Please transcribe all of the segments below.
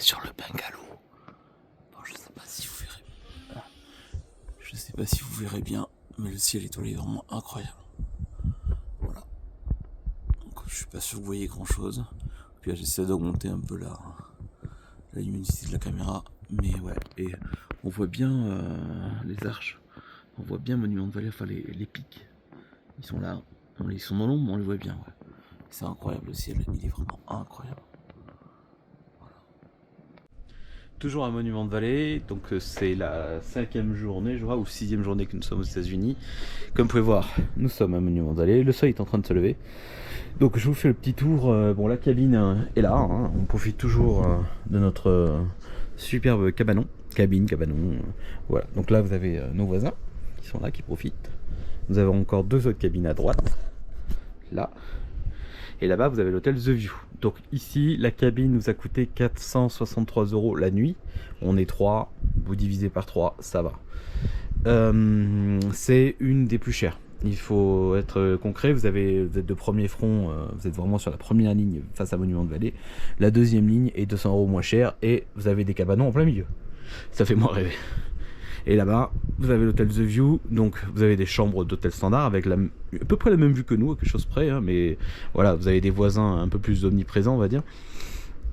sur le bungalow. Bon, je sais pas si vous verrez. Je sais pas si vous verrez bien, mais le ciel étoilé est vraiment incroyable. Voilà. Donc, je suis pas sûr que vous voyez grand chose. Puis là, j'essaie d'augmenter un peu la luminosité de la caméra. Mais ouais, et on voit bien les arches. On voit bien Monument de Vallée, enfin les pics. Ils sont là. Ils sont dans l'ombre, mais on les voit bien. Ouais. C'est incroyable, le ciel, il est vraiment incroyable. Toujours un Monument de Vallée, donc c'est la 5e journée, je crois, ou 6e journée que nous sommes aux États-Unis. Comme vous pouvez voir, nous sommes à Monument de Vallée, le soleil est en train de se lever. Donc je vous fais le petit tour. Bon, la cabine est là, hein. On profite toujours de notre superbe cabanon. Cabanon. Voilà, donc là vous avez nos voisins qui sont là, qui profitent. Nous avons encore 2 autres cabines à droite, là. Et là-bas, vous avez l'hôtel The View. Donc ici, la cabine nous a coûté 463 € la nuit. On est 3, vous divisez par 3, ça va. C'est une des plus chères. Il faut être concret, vous êtes de premier front, vous êtes vraiment sur la première ligne face à Monument de Vallée. La deuxième ligne est 200 € moins chère et vous avez des cabanons en plein milieu. Ça fait moins rêver. Et là-bas, vous avez l'hôtel The View, donc vous avez des chambres d'hôtel standard avec à peu près la même vue que nous, à quelque chose près, hein, mais voilà, vous avez des voisins un peu plus omniprésents, on va dire.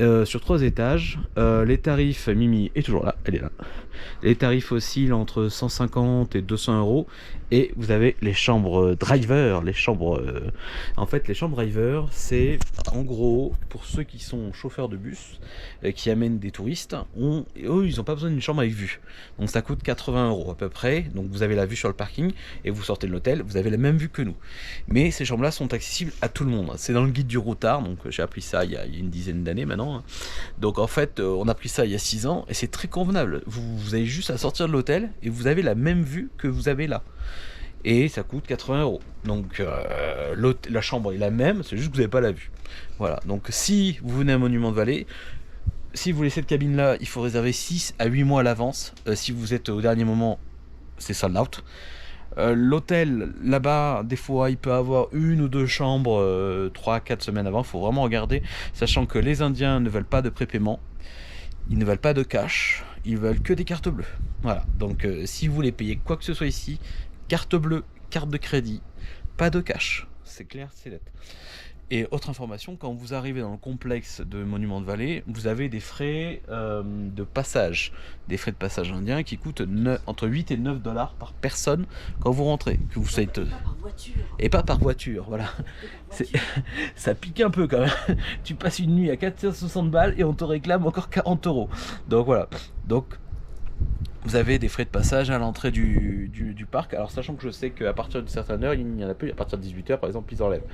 Sur 3 étages, les tarifs, Mimi est toujours là, elle est là. Les tarifs oscillent entre 150 et 200 €. Et vous avez les chambres driver, en fait, les chambres driver, c'est en gros pour ceux qui sont chauffeurs de bus, qui amènent des touristes. Eux, ils n'ont pas besoin d'une chambre avec vue. Donc ça coûte 80 € à peu près. Donc vous avez la vue sur le parking et vous sortez de l'hôtel, vous avez la même vue que nous. Mais ces chambres-là sont accessibles à tout le monde. C'est dans le guide du routard, donc j'ai appris ça il y a une dizaine d'années maintenant. Donc en fait, on a pris ça il y a 6 ans et c'est très convenable. Vous avez juste à sortir de l'hôtel et vous avez la même vue que vous avez là. Et ça coûte 80 €. Donc la chambre est la même, c'est juste que vous n'avez pas la vue. Voilà, donc si vous venez à Monument de Vallée, si vous voulez cette cabine là, il faut réserver 6 à 8 mois à l'avance. Si vous êtes au dernier moment, c'est sold out. L'hôtel là-bas, des fois il peut avoir 1 ou 2 chambres 3 à 4 semaines avant. Il faut vraiment regarder, sachant que les Indiens ne veulent pas de prépaiement, ils ne veulent pas de cash, ils veulent que des cartes bleues. Voilà, donc si vous voulez payer quoi que ce soit ici, carte bleue, carte de crédit, pas de cash, c'est clair, c'est net. Et autre information, quand vous arrivez dans le complexe de Monument de Vallée, vous avez des frais de passage, des frais de passage indiens qui coûtent entre 8 et 9 $ par personne quand vous rentrez. Que vous êtes... Pas par voiture. Et pas par voiture, voilà. Ça pique un peu quand même. Tu passes une nuit à 460 balles et on te réclame encore 40 €. Donc voilà. Donc vous avez des frais de passage à l'entrée du parc. Alors sachant que je sais qu'à partir d'une certaine heure, il n'y en a plus. À partir de 18 h par exemple, ils enlèvent.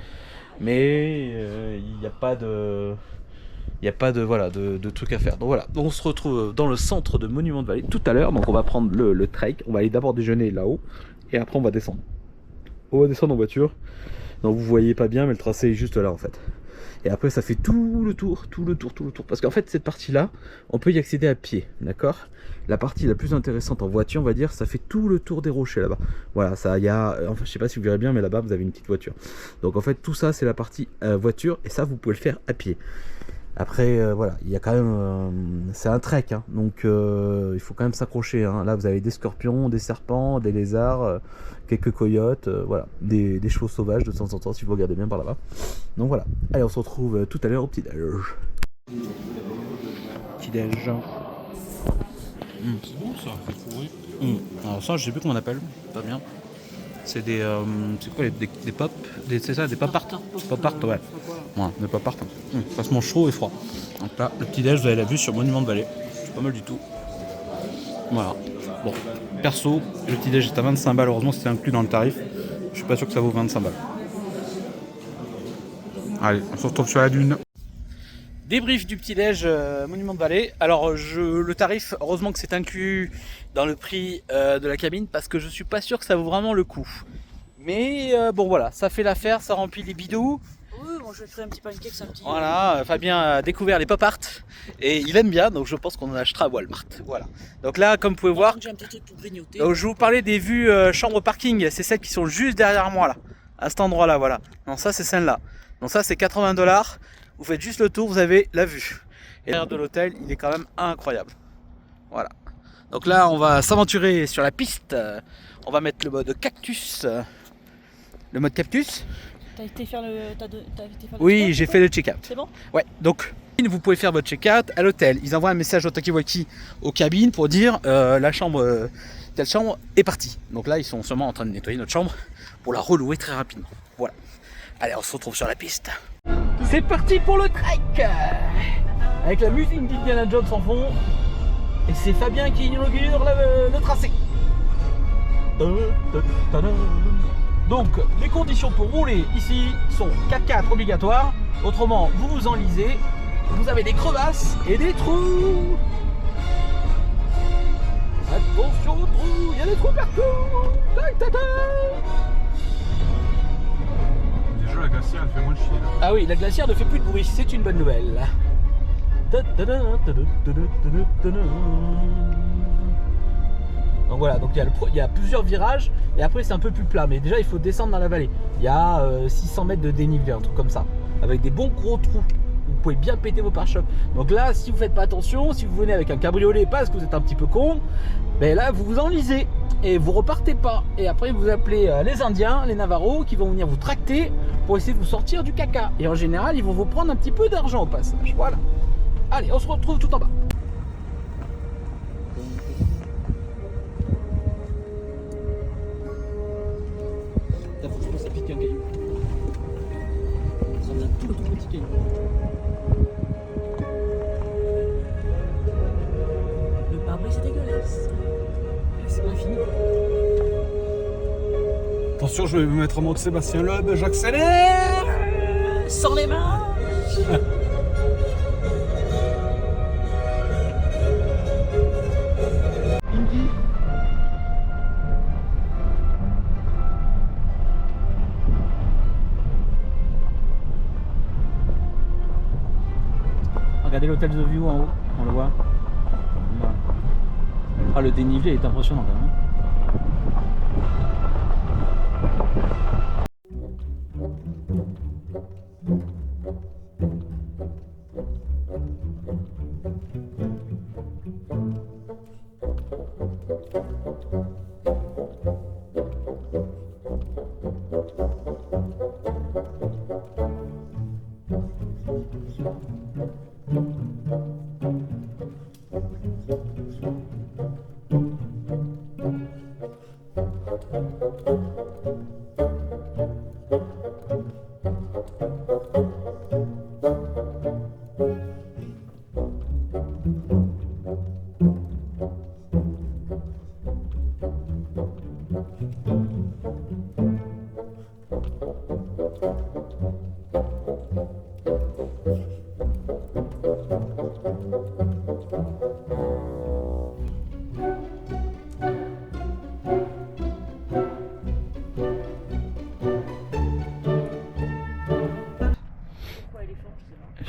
Mais il n'y a pas de voilà de trucs à faire. Donc voilà, on se retrouve dans le centre de Monument de Vallée tout à l'heure. Donc on va prendre le trek, on va aller d'abord déjeuner là-haut et après on va descendre. On va descendre en voiture. Donc vous voyez pas bien, mais le tracé est juste là en fait. Et après ça fait tout le tour. Parce qu'en fait cette partie-là, on peut y accéder à pied, d'accord? La partie la plus intéressante en voiture, on va dire, ça fait tout le tour des rochers là-bas. Voilà, ça y a, enfin je sais pas si vous verrez bien, mais là-bas vous avez une petite voiture. Donc en fait tout ça c'est la partie voiture et ça vous pouvez le faire à pied. Après voilà, il y a quand même, c'est un trek, hein, donc il faut quand même s'accrocher. Hein. Là vous avez des scorpions, des serpents, des lézards, quelques coyotes, voilà, des chevaux sauvages de temps en temps si vous regardez bien par là-bas. Donc voilà, allez on se retrouve tout à l'heure au petit-déj. Petit-déj. C'est bon ça, c'est fourré. Alors ça je sais plus comment on appelle, pas bien. C'est des c'est quoi des pop, c'est ça, des pop art. Pop art, ouais. Ouais, des pop art. Ça se mange chaud et froid. Donc là, le petit déj, vous avez la vue sur Monument de Vallée. C'est pas mal du tout. Voilà. Bon, perso, le petit déj est à 25 balles. Heureusement, c'était inclus dans le tarif. Je suis pas sûr que ça vaut 25 balles. Allez, on se retrouve sur la dune. Débrief du petit-déj Monument de Vallée. Alors le tarif, heureusement que c'est inclus dans le prix de la cabine parce que je suis pas sûr que ça vaut vraiment le coup. Mais bon voilà, ça fait l'affaire, ça remplit les bidous. Oui, moi je ferai un petit pancake, un petit. Voilà, Fabien a découvert les pop art et il aime bien, donc je pense qu'on en achètera à Walmart. Voilà. Donc là, comme vous pouvez voir, J'ai un petit truc pour grignoter. donc je vous parlais des vues chambre parking, c'est celles qui sont juste derrière moi là, à cet endroit-là, voilà. Non, ça c'est celle-là. Donc ça c'est 80 $. Vous faites juste le tour, vous avez la vue. Et l'intérieur de l'hôtel, il est quand même incroyable. Voilà. Donc là, on va s'aventurer sur la piste. On va mettre le mode cactus. Le mode cactus. T'as été faire le. Oui, check-out, j'ai toi fait le check-out. C'est bon? Ouais, donc vous pouvez faire votre check-out à l'hôtel. Ils envoient un message au talkie-walkie aux cabines pour dire la chambre, telle chambre est partie. Donc là, ils sont seulement en train de nettoyer notre chambre pour la relouer très rapidement. Voilà. Allez, on se retrouve sur la piste. C'est parti pour le trek avec la musique d'Indiana Jones en fond. Et c'est Fabien qui inaugure le tracé. Donc, les conditions pour rouler ici sont 4x4 obligatoires. Autrement, vous vous enlisez. Vous avez des crevasses et des trous. Attention aux trous, il y a des trous partout. Déjà, la glacière, elle fait moins chier là. Ah oui, la glacière ne fait plus de bruit, c'est une bonne nouvelle. Donc voilà, donc il y a plusieurs virages et après c'est un peu plus plat, mais déjà il faut descendre dans la vallée. Il y a 600 mètres de dénivelé, un truc comme ça, avec des bons gros trous. Vous pouvez bien péter vos pare-chocs. Donc là, si vous faites pas attention, si vous venez avec un cabriolet parce que vous êtes un petit peu con, ben là vous vous enlisez et vous repartez pas. Et après vous appelez les Indiens, les Navarros qui vont venir vous tracter pour essayer de vous sortir du caca. Et en général, ils vont vous prendre un petit peu d'argent au passage. Voilà. Allez, on se retrouve tout en bas. Là, faut que je pense à piquer un caillou. Ça me donne tout le tout petit caillou. Le pare-brise c'est dégueulasse. C'est pas fini. Attention, je vais me mettre en mode Sébastien Loeb, j'accélère. Sans les mains. Regardez l'hôtel The View en haut, on le voit. Voilà. Ah, le dénivelé est impressionnant quand même.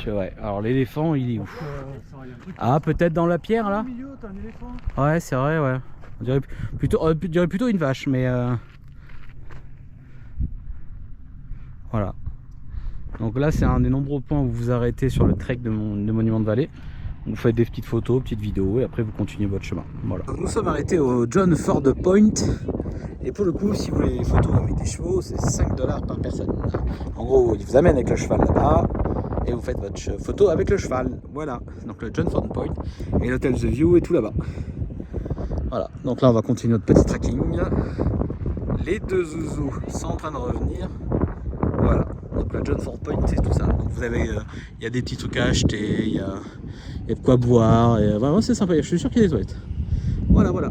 Ouais, alors l'éléphant il est où? Ah, peut-être dans la pierre là? Au milieu, t'as un éléphant. Ouais, c'est vrai, ouais. On dirait plutôt une vache, mais voilà. Donc là, c'est un des nombreux points où vous vous arrêtez sur le trek de Monument de Vallée. Vous faites des petites photos, petites vidéos et après vous continuez votre chemin. Voilà. Nous sommes arrêtés au John Ford Point. Et pour le coup, si vous voulez des photos avec des chevaux, c'est 5 $ par personne. En gros, il vous amène avec le cheval là-bas et vous faites votre photo avec le cheval. Voilà, donc le John Ford Point et l'hôtel The View est tout là-bas. Voilà, donc là on va continuer notre petit trekking. Les deux zouzous sont en train de revenir. Voilà, donc la John Ford Point c'est tout ça. Donc vous avez, il y a des petits trucs à acheter, il y a de quoi boire, et vraiment c'est sympa, je suis sûr qu'il y a des toilettes. Voilà, voilà.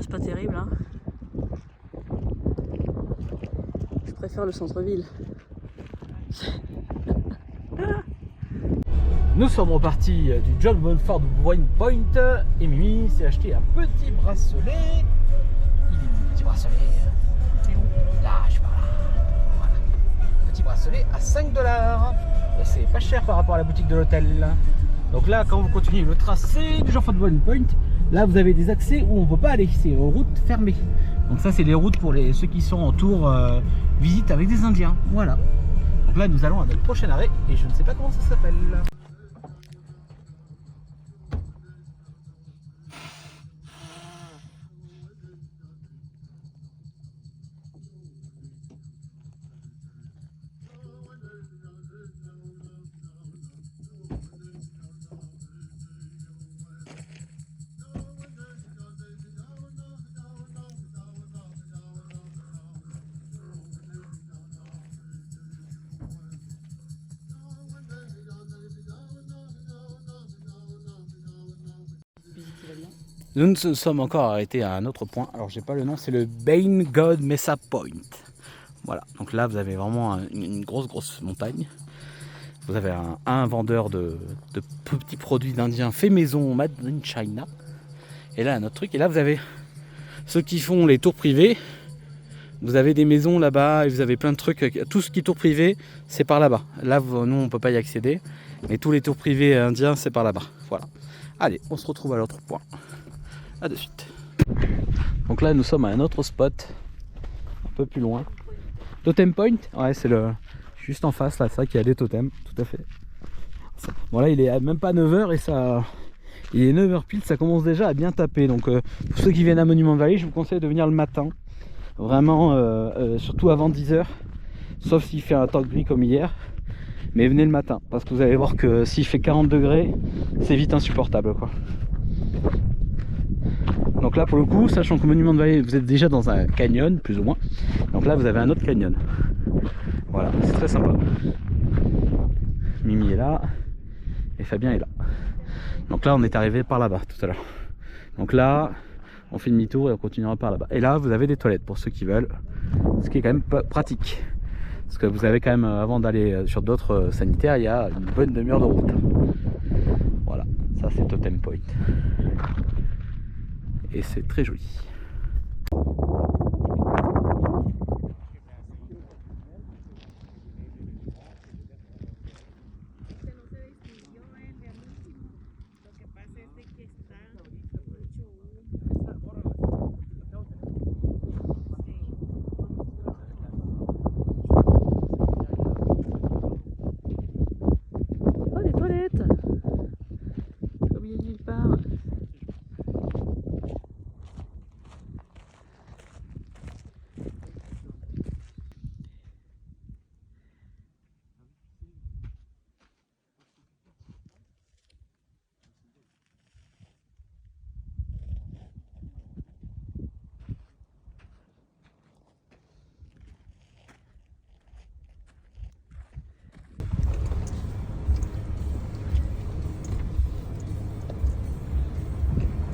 C'est pas terrible, hein. Je préfère le centre-ville. Nous sommes repartis du John Ford Point et Mimi s'est acheté un petit bracelet. Il est où le petit bracelet? C'est où? Là, je sais pas. Voilà. Petit bracelet à 5 $. c'est pas cher par rapport à la boutique de l'hôtel. Donc là, quand vous continuez le tracé du Jean-François Point, là vous avez des accès où on ne peut pas aller, c'est route fermée. Donc ça c'est les routes pour ceux qui sont en tour visite avec des Indiens. Voilà. Donc là nous allons à notre prochain arrêt et je ne sais pas comment ça s'appelle. Nous nous sommes encore arrêtés à un autre point, alors j'ai pas le nom, c'est le Bane God Mesa Point. Voilà, donc là vous avez vraiment une grosse montagne. Vous avez un vendeur de petits produits d'indiens fait maison, made in China. Et là un autre truc, et là vous avez ceux qui font les tours privés. Vous avez des maisons là-bas et vous avez plein de trucs. Tout ce qui est tour privé, c'est par là-bas. Là, nous, on peut pas y accéder. Mais tous les tours privés indiens, c'est par là-bas. Voilà. Allez, on se retrouve à l'autre point. A de suite. Donc là, nous sommes à un autre spot. Un peu plus loin. Totem Point. Ouais, c'est le juste en face, là. C'est ça qu'il y a des totems. Tout à fait. Bon, là, il est même pas 9h et ça... Il est 9h pile, ça commence déjà à bien taper. Donc, pour ceux qui viennent à Monument Valley, je vous conseille de venir le matin. Vraiment, surtout avant 10h, sauf s'il fait un temps gris comme hier, mais venez le matin, parce que vous allez voir que s'il fait 40 degrés, c'est vite insupportable, quoi. Donc là, pour le coup, sachant que Monument de Vallée, vous êtes déjà dans un canyon, plus ou moins, donc là, vous avez un autre canyon. Voilà, c'est très sympa. Mimi est là, et Fabien est là. Donc là, on est arrivé par là-bas, tout à l'heure. Donc là... on fait demi-tour et on continuera par là-bas. Et là, vous avez des toilettes pour ceux qui veulent, ce qui est quand même pratique. Parce que vous avez quand même, avant d'aller sur d'autres sanitaires, il y a une bonne demi-heure de route. Voilà, ça c'est Totem Point. Et c'est très joli.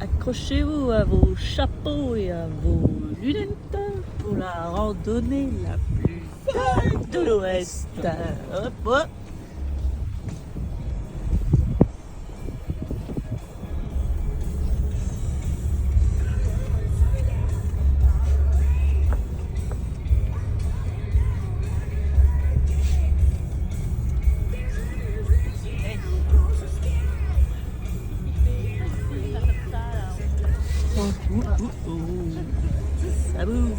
Accrochez-vous à vos chapeaux et à vos lunettes pour la randonnée la plus folle de l'Ouest. Hop, hop. Ça bouge.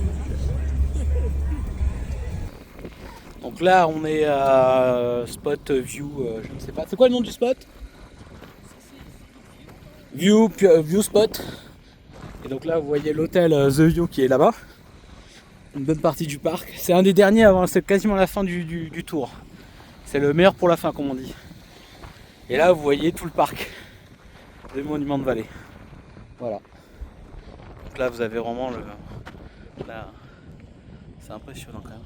Donc là on est à spot view, je ne sais pas. C'est quoi le nom du spot? View spot. Et donc là vous voyez l'hôtel The View qui est là-bas. Une bonne partie du parc. C'est un des derniers avant, c'est quasiment la fin du tour. C'est le meilleur pour la fin comme on dit. Et là vous voyez tout le parc des Monuments de Vallée. Voilà. Donc là vous avez vraiment le... Là, c'est impressionnant quand même.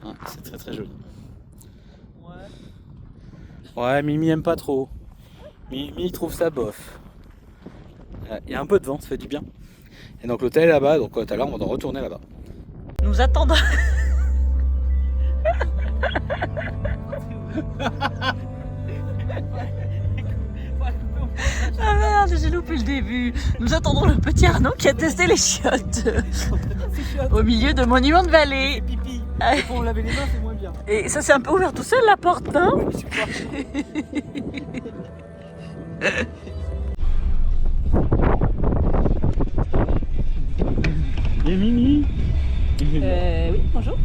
Ah, c'est très très joli. Ouais, Mimi aime pas trop. Mimi trouve ça bof. Il y a un peu de vent, ça fait du bien. Et donc l'hôtel est là-bas, donc tout à l'heure on va retourner là-bas. Nous attendons. Ah merde, j'ai loupé le début. Nous attendons le petit Arnaud qui a testé les chiottes. au milieu de Monument de Vallée. Pipi. Ah. Et quand on lavait les mains, c'est moins bien. Et ça s'est un peu ouvert tout seul la porte, hein? Et Mimi. Oui, bonjour.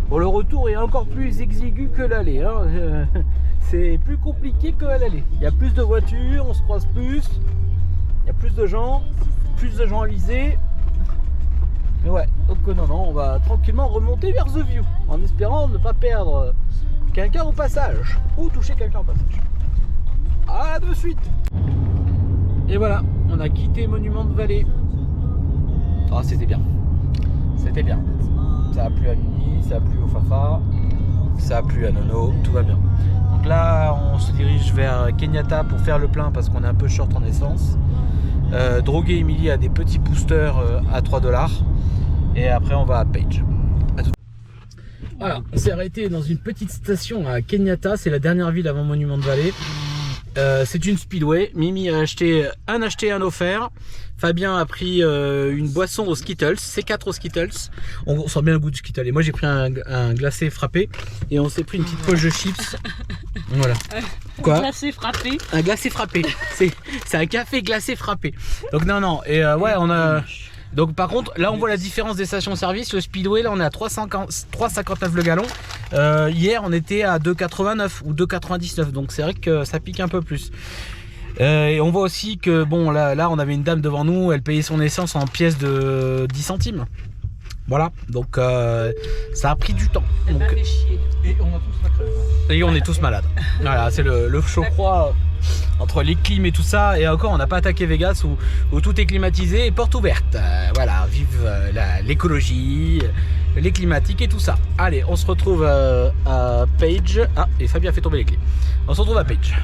Bon, le retour est encore plus exigu que l'aller. Hein. C'est plus compliqué que l'aller. Il y a plus de voitures, on se croise plus. Il y a plus de gens à viser. Mais ouais, donc non, on va tranquillement remonter vers The View en espérant ne pas perdre quelqu'un au passage ou toucher quelqu'un au passage. À de suite. Et voilà, on a quitté Monument de Vallée. Ah, c'était bien. C'était bien. Ça a plu à Mimi, ça a plu au Fafa, ça a plu à Nono, tout va bien. Donc là, on se dirige vers Kenyatta pour faire le plein parce qu'on est un peu short en essence. Droguer Emily a des petits boosters à 3$. Et après, on va à Page. À tout. Voilà, on s'est arrêté dans une petite station à Kenyatta, c'est la dernière ville avant Monument de Vallée. C'est une speedway. Mimi a acheté un offert. Fabien a pris une boisson aux Skittles, C4 aux Skittles. On sent bien le goût du Skittle. Et moi j'ai pris un glacé frappé. Et on s'est pris une petite poche de chips. Voilà. Quoi? Un glacé frappé. Un glacé frappé. C'est un café glacé frappé. Donc non. Et ouais, on a... Donc par contre, là on voit la différence des stations-service. Le Speedway, là on est à 3,59 le gallon. Hier on était à 2,89 ou 2,99. Donc c'est vrai que ça pique un peu plus. Et on voit aussi que bon là on avait une dame devant nous, elle payait son essence en pièces de 10 centimes. Voilà, donc ça a pris du temps. Elle m'a fait chier. Et on a tous la crève. Et on est tous malades. Voilà, c'est le chaud-froid entre les clims et tout ça. Et encore, on n'a pas attaqué Vegas où tout est climatisé et porte ouverte. Voilà, vive l'écologie, les climatiques et tout ça. Allez, on se retrouve à Page. Ah, et Fabien a fait tomber les clés. On se retrouve à Page.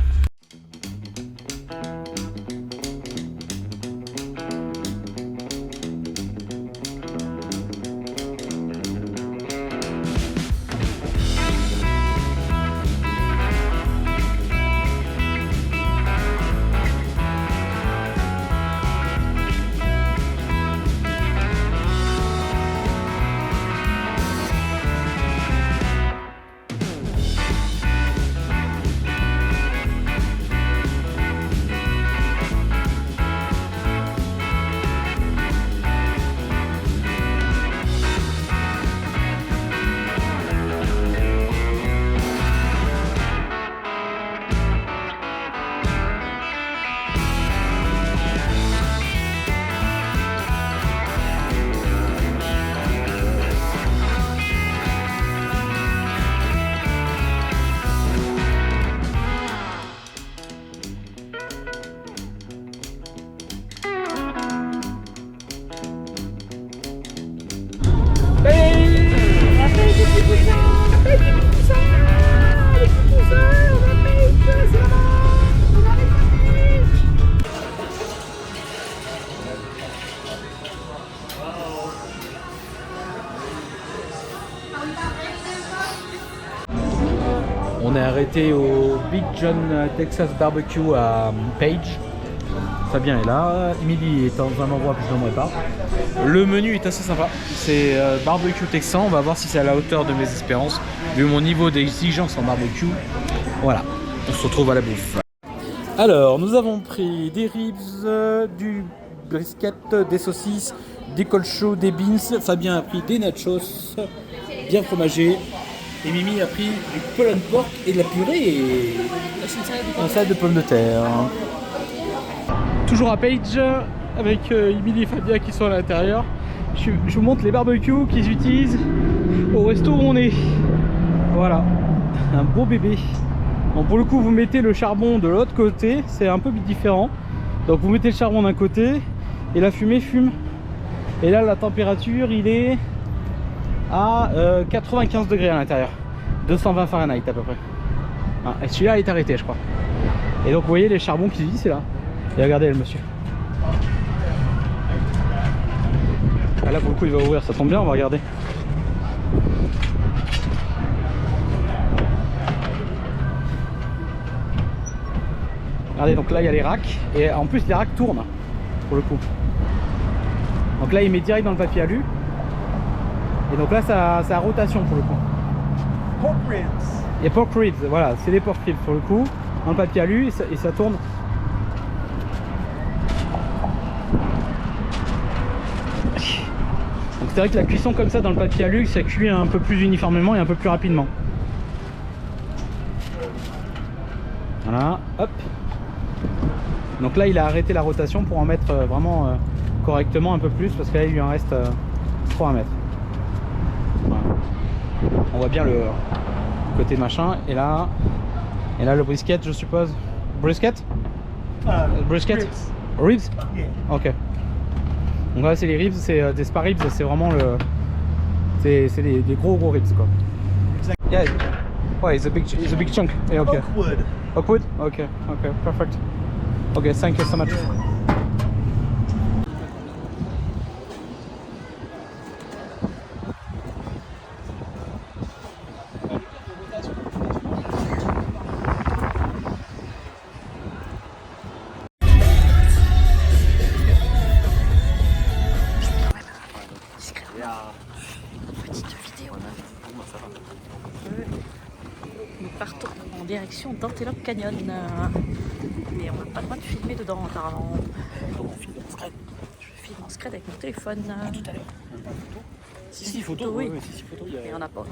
On est arrêté au Big John Texas Barbecue à Page. Fabien est là, Emily est dans un endroit que je n'aimerais pas. Le menu est assez sympa, c'est barbecue texan, on va voir si c'est à la hauteur de mes espérances, vu mon niveau d'exigence en barbecue. Voilà, on se retrouve à la bouffe. Alors, nous avons pris des ribs, du brisket, des saucisses, des colchos, des beans. Fabien a pris des nachos bien fromagés. Et Mimi a pris du pulled pork et de la purée et un salade de pommes de terre. Toujours à Page avec Emily et Fabien qui sont à l'intérieur. Je vous montre les barbecues qu'ils utilisent au resto où on est. Voilà, un beau bébé. Bon, pour le coup, vous mettez le charbon de l'autre côté, c'est un peu différent. Donc vous mettez le charbon d'un côté et la fumée fume. Et là, la température, il est à 95 degrés à l'intérieur, 220 Fahrenheit à peu près. Ah, et celui-là est arrêté, je crois. Et donc vous voyez les charbons qui disent, c'est là. Et regardez le monsieur. Ah, là pour le coup il va ouvrir, ça tombe bien, on va regarder. Regardez, donc là il y a les racks et en plus les racks tournent. pour le coup. Donc là il met direct dans le papier alu. Et donc là ça a rotation pour le coup. Pork ribs. Et pork ribs, voilà, c'est des pork ribs pour le coup. Dans le papier alu et ça tourne. Donc c'est vrai que la cuisson comme ça dans le papier alu, ça cuit un peu plus uniformément et un peu plus rapidement. Voilà, hop. Donc là il a arrêté la rotation pour en mettre vraiment correctement un peu plus parce que là il lui en reste 3 à mettre. Voilà. On voit bien le côté machin et là le brisket je suppose. Brisket? Brisket? Ribs? Yeah. Ok. Donc là c'est les ribs, c'est des spare ribs, c'est vraiment le... C'est des gros ribs quoi. Yeah. Ouais, it's a big chunk. Yeah, okay. Oakwood. Oakwood? Okay, okay, perfect. Okay, thank you so much. Nous partons en direction d'Antelope Canyon. Mais on n'a pas le droit de filmer dedans apparemment. Je filme en scred avec mon téléphone. Tout à l'heure. Si, photo, oui. Si, photo, il y a... Mais on n'a pas.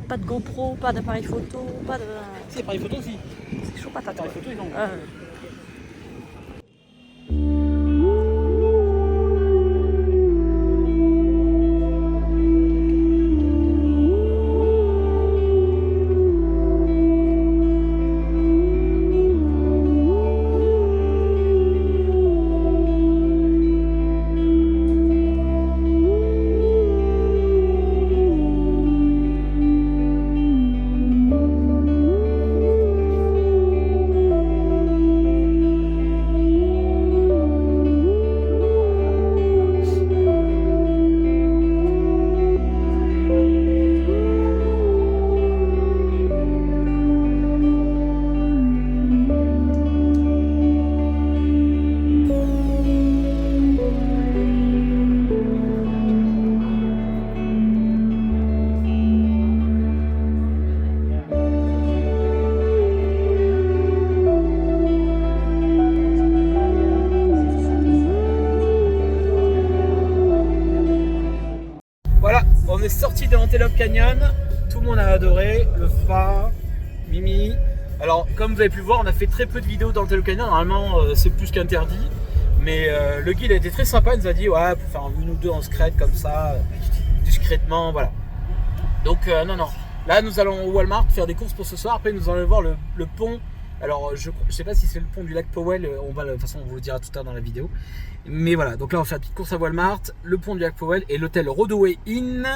Pas de GoPro, pas d'appareil photo, pas de... Si, appareil photo, si. C'est chaud patate. Appareil photo, non. On est sorti de Antelope Canyon, tout le monde a adoré, le phare, Mimi. Alors comme vous avez pu voir, on a fait très peu de vidéos dans Antelope Canyon, normalement c'est plus qu'interdit. Mais le guide a été très sympa, il nous a dit ouais, pour faire une ou deux en scred comme ça, discrètement, voilà. Donc non, là nous allons au Walmart faire des courses pour ce soir, après nous allons voir le pont. Alors je sais pas si c'est le pont du lac Powell, de toute façon on vous le dira tout à l'heure dans la vidéo. Mais voilà, donc là on va faire une petite course à Walmart, le pont du lac Powell et l'hôtel Rodaway Inn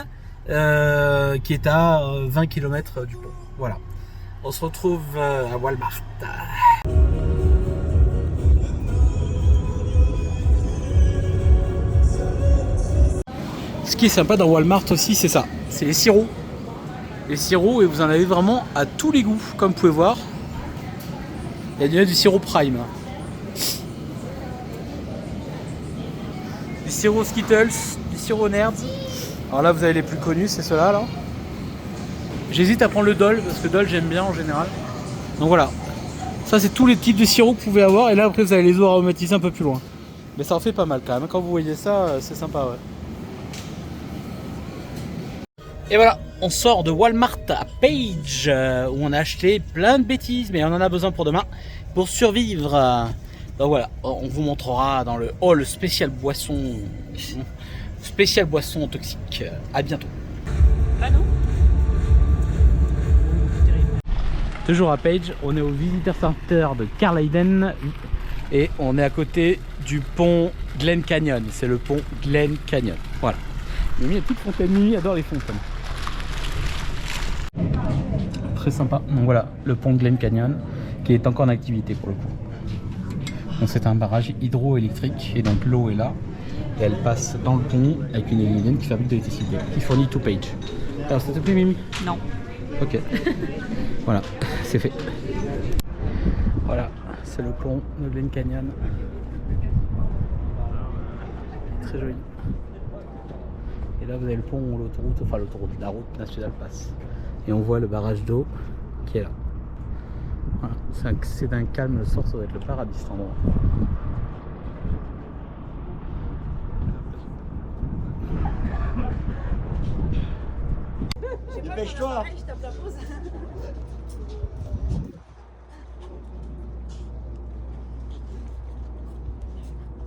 qui est à 20 km du pont. Voilà, on se retrouve à Walmart. Ce qui est sympa dans Walmart aussi, c'est ça, c'est les sirops. Les sirops, et vous en avez vraiment à tous les goûts, comme vous pouvez voir. Il y a du sirop Prime. Du sirop Skittles, du sirop Nerds. Alors là, vous avez les plus connus, c'est ceux-là. Là. J'hésite à prendre le Dole, parce que Dole, j'aime bien en général. Donc voilà. Ça, c'est tous les types de sirops que vous pouvez avoir. Et là, après, vous avez les eaux aromatisées un peu plus loin. Mais ça en fait pas mal quand même. Quand vous voyez ça, c'est sympa, ouais. Et voilà, on sort de Walmart à Page, où on a acheté plein de bêtises, mais on en a besoin pour demain, pour survivre. Donc voilà, on vous montrera dans le hall spécial boisson toxique. À bientôt. Bah non. Toujours à Page, on est au Visitor Center de Carl Hayden et on est à côté du pont Glen Canyon. C'est le pont Glen Canyon. Voilà. Mimi, la petite fontaine, Mimi adore les fontaines. Très sympa. Donc voilà, le pont Glen Canyon qui est encore en activité pour le coup. Donc c'est un barrage hydroélectrique et donc l'eau est là et elle passe dans le pont avec une éolienne qui fabrique de l'électricité, qui fournit tout Page. Alors ça te plaît Mimi? Non. Ok. Voilà, c'est fait. Voilà, c'est le pont de Glen Canyon. très joli. Et là vous avez le pont où l'autoroute, enfin l'autoroute, la route nationale passe. Et on voit le barrage d'eau qui est là. Voilà. C'est d'un calme, le sort, ça doit être le paradis cet endroit. Dépêche-toi.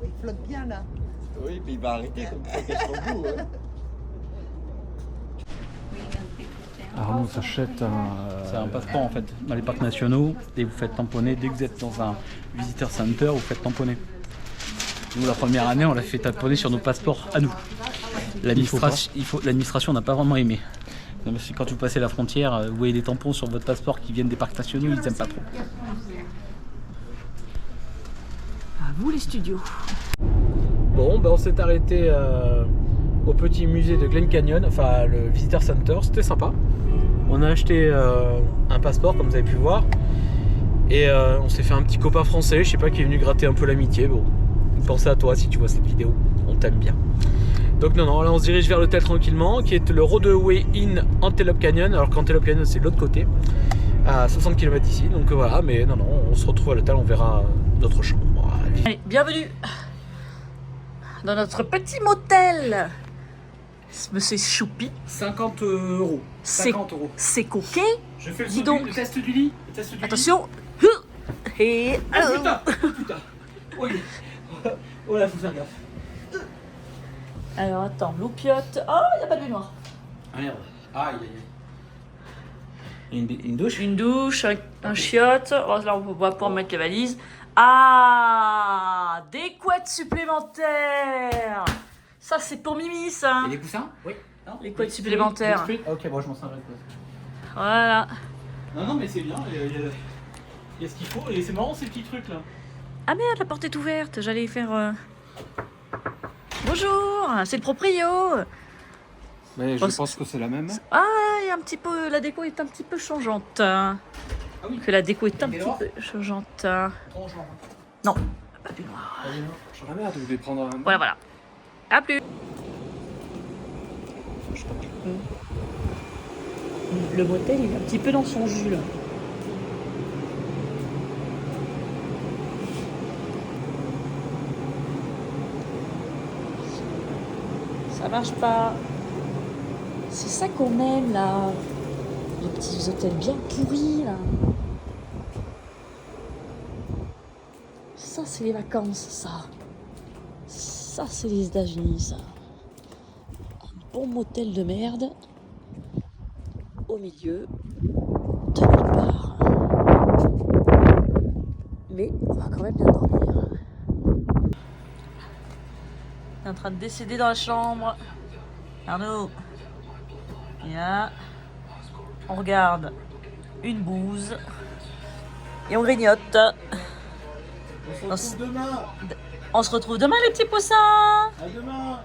Il flotte bien là. Oui, mais il va arrêter comme ça qu'elle s'en bout. Hein. Alors nous on s'achète c'est un passeport en fait dans les parcs nationaux et vous faites tamponner dès que vous êtes dans un visitor center, vous faites tamponner. Nous la première année on l'a fait tamponner sur nos passeports à nous. L'administration n'a pas vraiment aimé. Parce que quand vous passez la frontière, vous voyez des tampons sur votre passeport qui viennent des parcs nationaux, ils n'aiment pas trop. À vous les studios. Bon, ben on s'est arrêté au petit musée de Glen Canyon, enfin le Visitor Center, c'était sympa. On a acheté un passeport comme vous avez pu voir et on s'est fait un petit copain français, je sais pas, qui est venu gratter un peu l'amitié. Bon, pensez à toi si tu vois cette vidéo, on t'aime bien. Donc non, là on se dirige vers l'hôtel tranquillement, qui est le Rodeway Inn Antelope Canyon, alors qu'Antelope Canyon c'est de l'autre côté, à 60 km d'ici, donc voilà, mais non, on se retrouve à l'hôtel, on verra d'autres chambres. Allez, bienvenue dans notre petit motel. Monsieur Choupi, 50 €. c'est coquet. Je fais Dis donc. le test du lit. Attention. Et Putain. Oui. Oh là, faut faire gaffe. alors attends, loupiote. Oh, il n'y a pas de baignoire. Ah merde. Aïe aïe. Une douche. Une douche, un chiotte. Oh, là, on va pouvoir mettre les valises. Ah, des couettes supplémentaires. Ça, c'est pour Mimi, ça. Et les coussins? Oui. Non, Les couettes supplémentaires. Ok, bon, je m'en servirai. Voilà. Non, mais c'est bien. Il y a ce qu'il faut. Et c'est marrant ces petits trucs là. Ah merde, la porte est ouverte. J'allais faire... Bonjour, c'est le proprio. Mais je pense que c'est la même. Ah, il y a un petit peu... La déco est un petit peu changeante. Ah oui. Que la déco est un petit noir peu changeante. Bonjour. Non, pas de noir. Ah merde, vous devez prendre un. Voilà. À plus. Le motel, il est un petit peu dans son jus, là. Ça marche pas. C'est ça qu'on aime, là. Les petits hôtels bien pourris, là. Ça, c'est les vacances, ça. Ça, c'est les États-Unis, ça. Un bon motel de merde au milieu de nulle part. Mais on va quand même bien dormir. On est en train de décéder dans la chambre. Arnaud. Et là, on regarde une bouse et on grignote. On se retrouve demain. On se retrouve demain, les petits poussins. À demain.